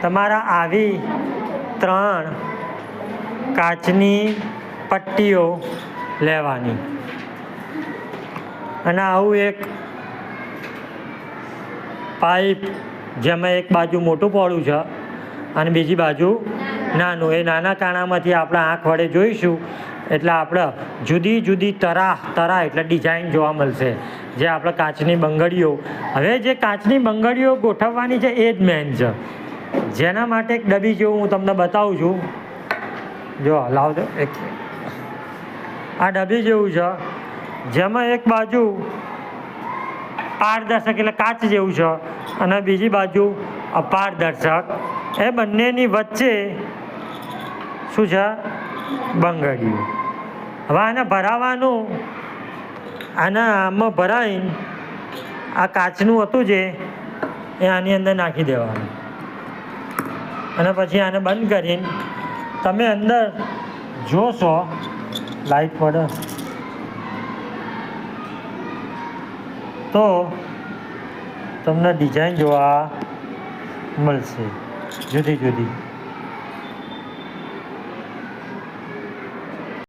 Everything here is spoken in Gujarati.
તમારા આવી 3 કાચની પટ્ટીઓ લેવાની અને આવું એક પાઇપ જેમાં એક બાજુ મોટું પહોળું છે અને બીજી બાજુ નાનું, એ નાના કાણામાંથી આપણે આંખ વડે જોઈશું એટલે આપણે જુદી જુદી તરાહ એટલે ડિઝાઇન જોવા મળશે. જે આપણે કાચની બંગડીઓ, હવે જે કાચની બંગડીઓ ગોઠવવાની છે એ જ મેન છે. જેના માટે એક ડબ્બી જેવું હું તમને બતાવું છું. જો લાવજો એક, આ ડબ્બી જેવું છે જેમાં એક બાજુ પારદર્શક એટલે કાચ જેવું છે અને બીજી બાજુ અપારદર્શક. એ બંનેની વચ્ચે શું છે? બંગડીઓ. હવે આને ભરાવાનું, આમાં ભરાઈને આ કાચનું હતું જે એ આની અંદર નાખી દેવાનું અને પછી આને બંધ કરીને તમે અંદર જોશો, લાઈટ પડે તો તમને ડિઝાઇન જોવા મળશે જુદી જુદી.